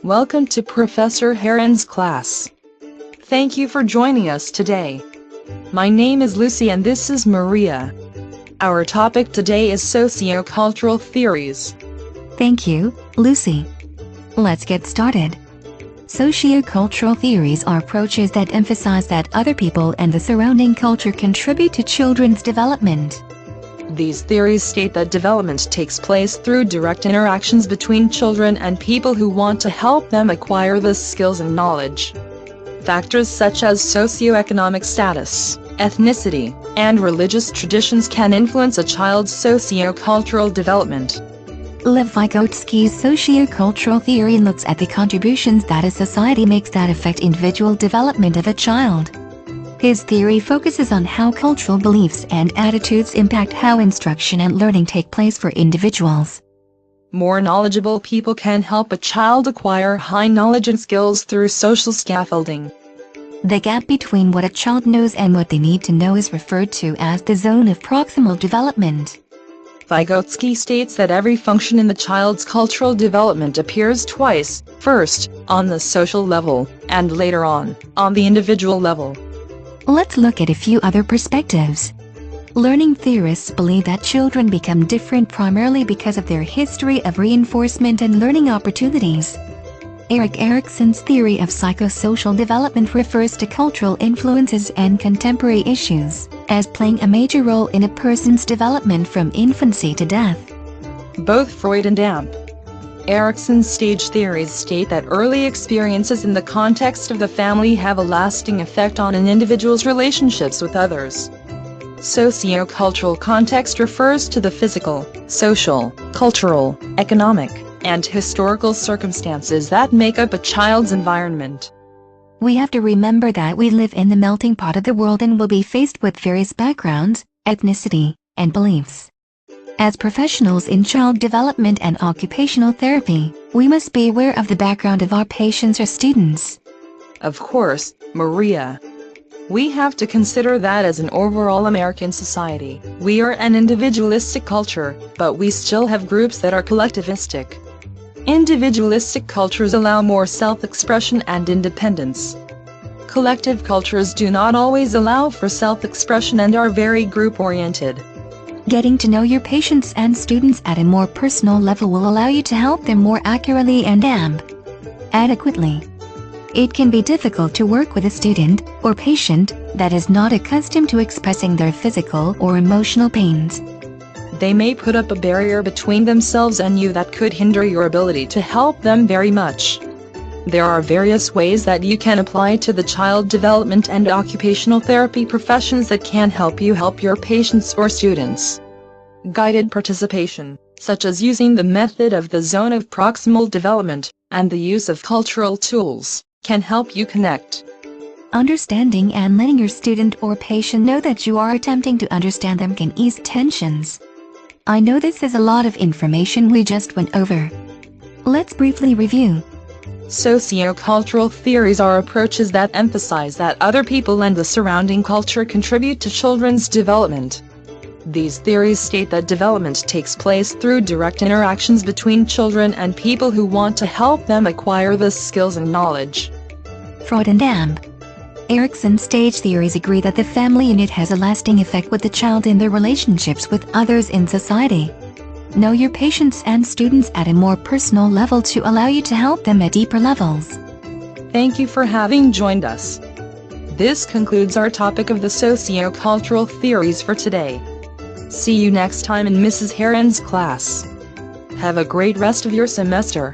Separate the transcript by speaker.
Speaker 1: Welcome to Professor Herrin's class. Thank you for joining us today. My name is Lucy and this is Maria. Our topic today is socio-cultural theories.
Speaker 2: Thank you, Lucy. Let's get started. Socio-cultural theories are approaches that emphasize that other people and the surrounding culture contribute to children's development.
Speaker 1: These theories state that development takes place through direct interactions between children and people who want to help them acquire the skills and knowledge. Factors such as socioeconomic status, ethnicity, and religious traditions can influence a child's socio-cultural development.
Speaker 2: Lev Vygotsky's socio-cultural theory looks at the contributions that a society makes that affect individual development of a child. His theory focuses on how cultural beliefs and attitudes impact how instruction and learning take place for individuals.
Speaker 1: More knowledgeable people can help a child acquire high knowledge and skills through social scaffolding.
Speaker 2: The gap between what a child knows and what they need to know is referred to as the zone of proximal development.
Speaker 1: Vygotsky states that every function in the child's cultural development appears twice, first, on the social level, and later on the individual level.
Speaker 2: Let's look at a few other perspectives. Learning theorists believe that children become different primarily because of their history of reinforcement and learning opportunities. Erik Erikson's theory of psychosocial development refers to cultural influences and contemporary issues as playing a major role in a person's development from infancy to death.
Speaker 1: Both Freud and Erikson's stage theories state that early experiences in the context of the family have a lasting effect on an individual's relationships with others. Socio-cultural context refers to the physical, social, cultural, economic, and historical circumstances that make up a child's environment.
Speaker 2: We have to remember that we live in the melting pot of the world and will be faced with various backgrounds, ethnicity, and beliefs. As professionals in child development and occupational therapy, we must be aware of the background of our patients or students.
Speaker 1: Of course, Maria. We have to consider that as an overall American society, we are an individualistic culture, but we still have groups that are collectivistic. Individualistic cultures allow more self-expression and independence. Collective cultures do not always allow for self-expression and are very group-oriented.
Speaker 2: Getting to know your patients and students at a more personal level will allow you to help them more accurately and adequately. It can be difficult to work with a student or patient that is not accustomed to expressing their physical or emotional pains.
Speaker 1: They may put up a barrier between themselves and you that could hinder your ability to help them very much. There are various ways that you can apply to the child development and occupational therapy professions that can help you help your patients or students. Guided participation, such as using the method of the zone of proximal development, and the use of cultural tools, can help you connect.
Speaker 2: Understanding and letting your student or patient know that you are attempting to understand them can ease tensions. I know this is a lot of information we just went over. Let's briefly review.
Speaker 1: Socio-cultural theories are approaches that emphasize that other people and the surrounding culture contribute to children's development. These theories state that development takes place through direct interactions between children and people who want to help them acquire the skills and knowledge.
Speaker 2: Freud and Erikson's stage theories agree that the family unit has a lasting effect with the child in their relationships with others in society. Know your patients and students at a more personal level to allow you to help them at deeper levels.
Speaker 1: Thank you for having joined us. This concludes our topic of the socio-cultural theories for today. See you next time in Mrs. Herrin's class. Have a great rest of your semester.